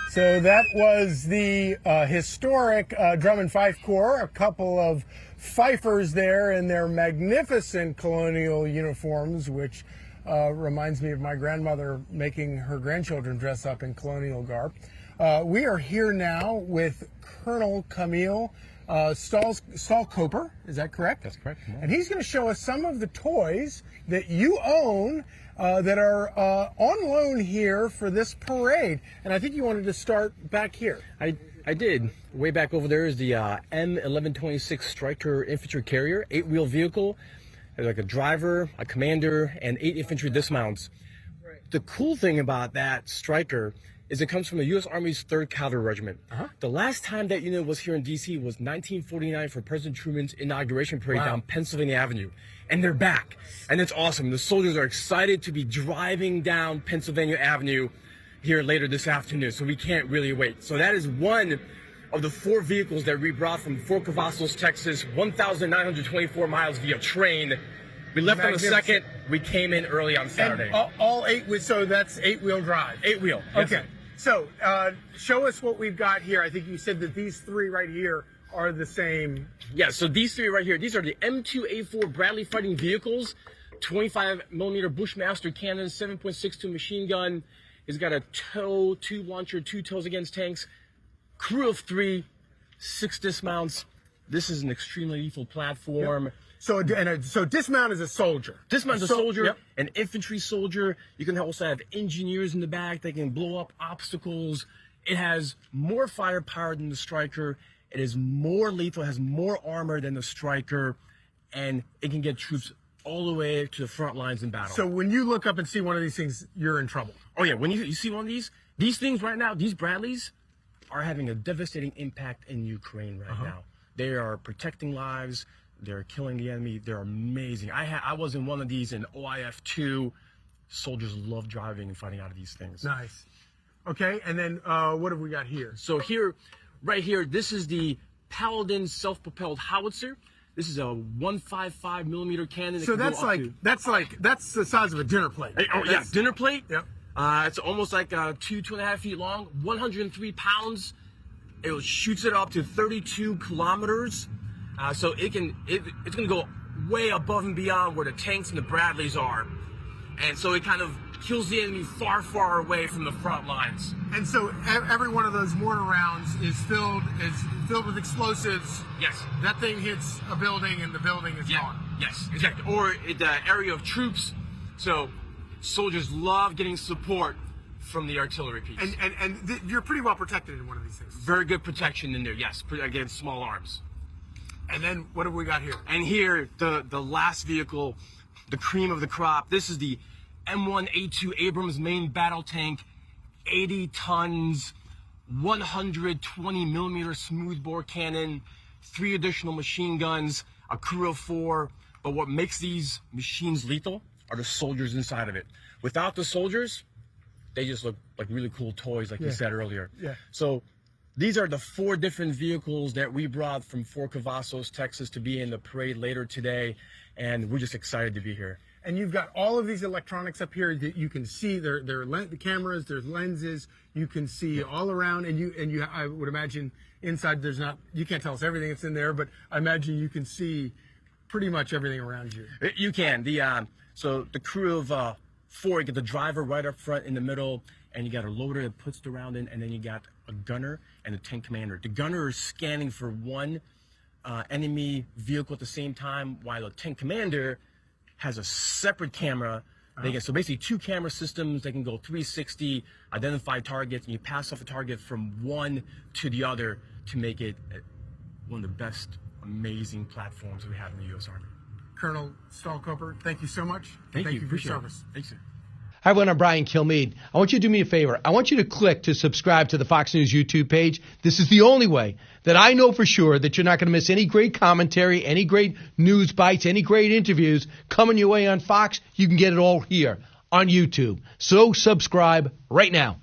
So that was the historic Drum and Fife Corps, a couple of fifers there in their magnificent colonial uniforms, which reminds me of my grandmother making her grandchildren dress up in colonial garb. We are here now with Colonel Camille Stahlkoper. Is that correct? That's correct. And he's going to show us some of the toys that you own that are on loan here for this parade. And I think you wanted to start back here. I did. Way back over there is the M1126 Stryker infantry carrier, 8-wheel vehicle. There's like a driver, a commander, and 8 infantry dismounts. Right. The cool thing about that Stryker is it comes from the U.S. Army's 3rd Cavalry Regiment. The last time that unit was here in D.C. was 1949 for President Truman's inauguration parade down Pennsylvania Avenue. And they're back. And it's awesome. The soldiers are excited to be driving down Pennsylvania Avenue here later this afternoon, so we can't really wait. So that is one of the 4 vehicles that we brought from Fort Cavazos, Texas, 1,924 miles via train. We left on the 2nd. We came in early on Saturday. And all 8, so that's 8-wheel drive. 8-wheel. Okay. Yes. So show us what we've got here. I think you said that these 3 right here are the same. Yeah, so these 3 right here, these are the M2A4 Bradley fighting vehicles, 25mm Bushmaster cannon, 7.62 machine gun. It's got a tow, tube launcher, 2 tows against tanks, crew of 3, 6 dismounts. This is an extremely lethal platform. Yep. So dismount is a soldier. Dismount is a soldier, an infantry soldier. You can also have engineers in the back that can blow up obstacles. It has more firepower than the Stryker. It is more lethal, has more armor than the Stryker, and it can get troops all the way to the front lines in battle. So when you look up and see one of these things, you're in trouble. Oh yeah, when you see one of these things right now, these Bradleys are having a devastating impact in Ukraine right now. They are protecting lives. They're killing the enemy. They're amazing. I was in one of these in OIF 2. Soldiers love driving and fighting out of these things. Nice. Okay, and then what have we got here? So here, right here, this is the Paladin self-propelled howitzer. This is a 155mm cannon. So that's the size of a dinner plate. Oh yeah, dinner plate. Yep. It's almost like 2.5 feet long, 103 pounds. It shoots it up to 32 kilometers. So it's going to go way above and beyond where the tanks and the Bradleys are. And so it kind of kills the enemy far, far away from the front lines. And so every one of those mortar rounds is filled with explosives. Yes. That thing hits a building and the building is gone. Yes, exactly. Or the area of troops. So soldiers love getting support from the artillery piece. And you're pretty well protected in one of these things. Very good protection in there, yes, against small arms. And then what have we got here? And here, the last vehicle, the cream of the crop. This is the M1A2 Abrams main battle tank, 80 tons, 120mm smoothbore cannon, 3 additional machine guns, a crew of 4. But what makes these machines lethal are the soldiers inside of it. Without the soldiers, they just look like really cool toys, like you said earlier. Yeah. So these are the 4 different vehicles that we brought from Fort Cavazos, Texas, to be in the parade later today, and we're just excited to be here. And you've got all of these electronics up here that you can see. The cameras, there's lenses. You can see all around, and you. I would imagine inside there's not. You can't tell us everything that's in there, but I imagine you can see pretty much everything around you. You can. So the crew of 4, you get the driver right up front in the middle, and you got a loader that puts it around in, and then you got a gunner and a tank commander. The gunner is scanning for one enemy vehicle at the same time, while the tank commander has a separate camera. So basically 2 camera systems. They can go 360, identify targets, and you pass off a target from one to the other to make it one of the best, amazing platforms we have in the U.S. Army. Colonel Stahlkoper, thank you so much. Thank you for your service. Thanks, sir. Hi, everyone. I'm Brian Kilmeade. I want you to do me a favor. I want you to click to subscribe to the Fox News YouTube page. This is the only way that I know for sure that you're not going to miss any great commentary, any great news bites, any great interviews coming your way on Fox. You can get it all here on YouTube. So subscribe right now.